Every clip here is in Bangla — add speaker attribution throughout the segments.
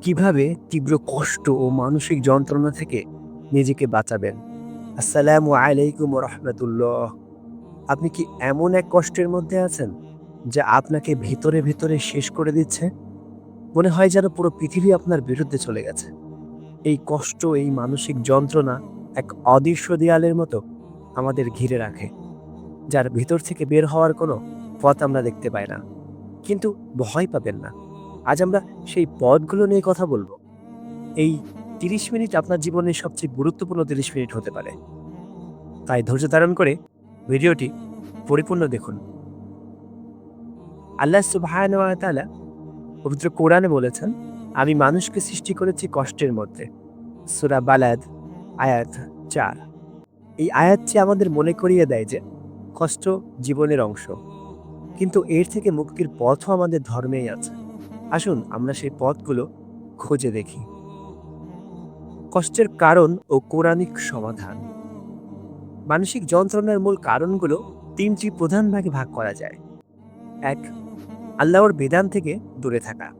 Speaker 1: কিভাবে তীব্র কষ্ট ও মানসিক যন্ত্রণা থেকে নিজেকে বাঁচাবেন? আসসালামু আলাইকুম ওয়া রাহমাতুল্লাহ। আপনি কি এমন এক কষ্টের মধ্যে আছেন, যা আপনাকে ভেতরে, ভেতরে শেষ করে দিচ্ছে? মনে হয় যেন পুরো পৃথিবী আপনার বিরুদ্ধে চলে গেছে। এই কষ্ট, এই মানসিক যন্ত্রণা এক অদৃশ্য দেয়ালের মতো আমাদের ঘিরে রাখে, যার ভিতর থেকে বের হওয়ার কোনো পথ আমরা দেখতে পাই না। কিন্তু ভয় পাবেন না। আজ আমরা সেই পথগুলো নিয়ে কথা বলব। এই ৩০ মিনিট আপনার জীবনের সবচেয়ে গুরুত্বপূর্ণ ৩০ মিনিট হতে পারে। তাই ধৈর্য ধারণ করে ভিডিওটি পরিপূর্ণ দেখুন। আল্লাহ সুবহানাহু ওয়া তাআলা পবিত্র কোরআনে বলেছেন, "আমি মানুষকে সৃষ্টি করেছি কষ্টের মধ্যে।" সূরা বালাদ আয়াত ৪। এই আয়াতটি আমাদের মনে করিয়ে দেয় যে কষ্ট জীবনের অংশ। কিন্তু এর থেকে মুক্তির পথও আমাদের ধর্মেই আছে। আসুন আমরা সেই পথগুলো খুঁজে দেখি। কষ্টের কারণ ও কৌরানিক সমাধান। মানসিক যন্ত্রণার মূল কারণগুলো ৩টি প্রধান ভাগে ভাগ করা যায়। ১. আল্লাহর বিধান থেকে দূরে থাকা।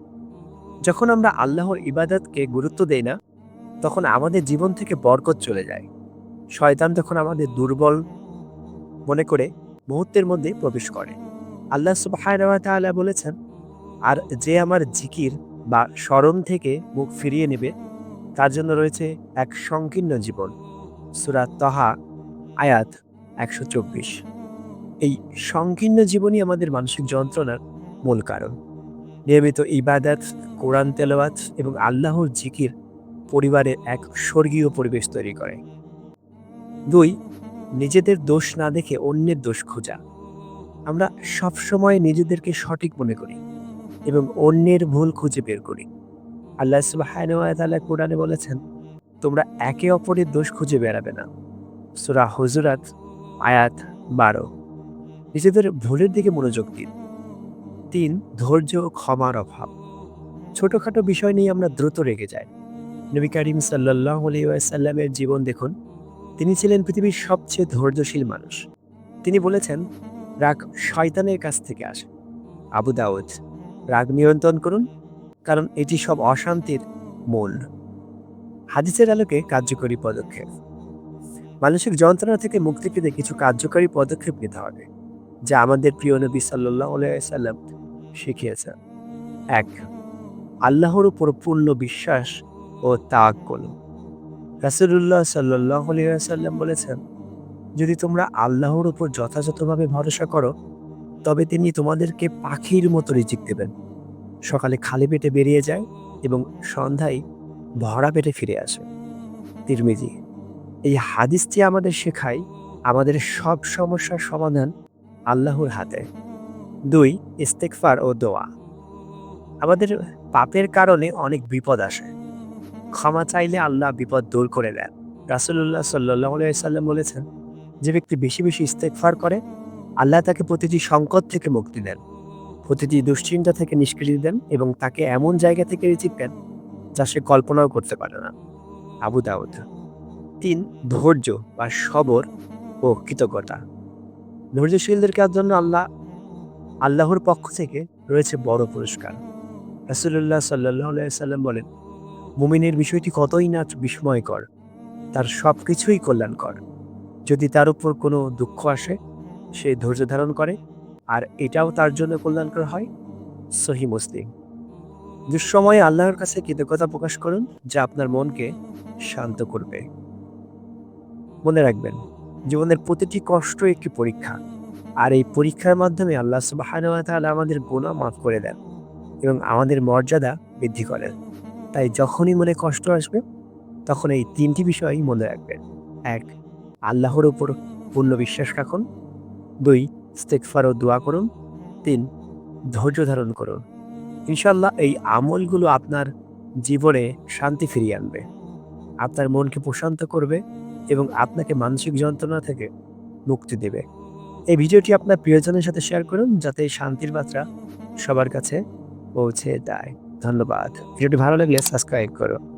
Speaker 1: যখন আমরা আল্লাহর ইবাদতকে গুরুত্ব দেই না, তখন আমাদের জীবন থেকে বরকত চলে যায়। শয়তান তখন আমাদের দুর্বল মনে করে মুহূর্তের মধ্যে প্রবেশ করে। আল্লাহ সুবহানাহু ওয়া তাআলা বলেছেন, "আর যে আমার জিকির বা স্মরণ থেকে মুখ ফিরিয়ে নেবে, তার জন্য রয়েছে এক সংকীর্ণ জীবন।" সূরা তাহা আয়াত ১২৪। এই সংকীর্ণ জীবনই আমাদের মানসিক যন্ত্রণার মূল কারণ। নিয়মিত ইবাদত, কোরআন তেলাওয়াত এবং আল্লাহর জিকির পরিবারে এক স্বর্গীয় পরিবেশ তৈরি করে। ২. নিজেদের দোষ না দেখে অন্যের দোষ খোঁজা। আমরা সবসময় নিজেদেরকে সঠিক মনে করি এবং অন্যের ভুল খুঁজে বের করি। আল্লাহ সুবহানাহু ওয়া তাআলা কোরআনে বলেছেন, "তোমরা একে অপরের দোষ খুঁজে বেড়াবে না।" সূরা হুজুরাত আয়াত ১২। নিজেদের ভুলের দিকে মনোযোগ দিন। ৩. ধৈর্য ও ক্ষমার অভাব। ছোটখাটো বিষয় নিয়ে আমরা দ্রুত রেগে যাই। নবী করিম সাল্লাল্লাহু আলাইহি ওয়াসাল্লামের জীবন দেখুন। তিনি ছিলেন পৃথিবীর সবচেয়ে ধৈর্যশীল মানুষ। তিনি বলেছেন, রাগ শয়তানের কাছ থেকে আসে। আবু দাউদ। রাগ নিয়ন্ত্রণ করুন, কারণ এটি সব অশান্তির মূল। হাদিসের আলোকে কার্যকরী পদক্ষেপ। মানসিক যন্ত্রণা থেকে মুক্তি পেতে কিছু কার্যকরী পদক্ষেপ নিতে হবে, যা আমাদের প্রিয় নবী সাল্লাল্লাহু আলাইহি ওয়াসাল্লাম শিখিয়েছেন। ১. আল্লাহর উপর পূর্ণ বিশ্বাস ও তাওয়াক্কুল। রাসূলুল্লাহ সাল্লাল্লাহু আলাইহি ওয়াসাল্লাম বলেছেন, যদি তোমরা আল্লাহর উপর যথাযথভাবে ভরসা করো, তবে তিনি তোমাদেরকে পাখির মতো রিজিক দেবেন। সকালে খালি পেটে বেরিয়ে যায় এবং সন্ধ্যায় ভরা পেটে ফিরে আসে। তিরমিজি। এই হাদিসটি আমাদের শেখায়, আমাদের সব সমস্যার সমাধান আল্লাহর হাতে। ২. ইস্তেগফার ও দোয়া। আমাদের পাপের কারণে অনেক বিপদ আসে। ক্ষমা চাইলে আল্লাহ বিপদ দূর করে দেন। রাসূলুল্লাহ সাল্লাল্লাহু আলাইহি ওয়াসাল্লাম বলেছেন, যে ব্যক্তি বেশি বেশি ইস্তেগফার করে, আল্লাহ তাকে প্রতিটি সংকট থেকে মুক্তি দেন, প্রতিটি দুশ্চিন্তা থেকে নিষ্কৃতি দেন এবং তাকে এমন জায়গা থেকে রিজিক দেন, যা সে কল্পনাও করতে পারে না। আবু দাউদ। ৩. ধৈর্য বা সবর ও কৃতজ্ঞতা। ধৈর্যশীলদের জন্য আল্লাহর পক্ষ থেকে রয়েছে বড় পুরস্কার। রাসূলুল্লাহ সাল্লাল্লাহু আলাইহি ওয়াসাল্লাম বলেন, মুমিনের বিষয়টি কতই না বিস্ময়কর, তার সবকিছুই কল্যাণকর। যদি তার উপর কোনো দুঃখ আসে, সে ধৈর্য ধারণ করে, আর এটাও তার জন্য কল্যাণকর হয়। সহিহ মুসলিম। দুঃসময়ে আল্লাহর কাছে কৃতজ্ঞতা প্রকাশ করুন, যা আপনার মনকে শান্ত করবে। মনে রাখবেন, জীবনের প্রতিটি কষ্ট একটি পরীক্ষা, আর এই পরীক্ষার মাধ্যমে আল্লাহ সুবহানাহু ওয়া তাআলা আমাদের গুনাহ মাফ করে দেন এবং আমাদের মর্যাদা বৃদ্ধি করেন। তাই যখনই মনে কষ্ট আসবে, তখন এই ৩টি বিষয়ই মনে রাখবেন। ১. আল্লাহর উপর পূর্ণ বিশ্বাস রাখুন। ২. ইস্তেগফার ও দোয়া করুন। ৩. ধৈর্য ধারণ করুন। ইনশাআল্লাহ এই আমলগুলো আপনার জীবনে শান্তি ফিরিয়ে আনবে, আপনার মনকে প্রশান্ত করবে এবং আপনাকে মানসিক যন্ত্রণা থেকে মুক্তি দেবে। এই ভিডিওটি আপনার প্রিয়জনের সাথে শেয়ার করুন, যাতে এই শান্তির বার্তা সবার কাছে পৌঁছে যায়। ধন্যবাদ। ভিডিওটি ভালো লাগলে সাবস্ক্রাইব করুন।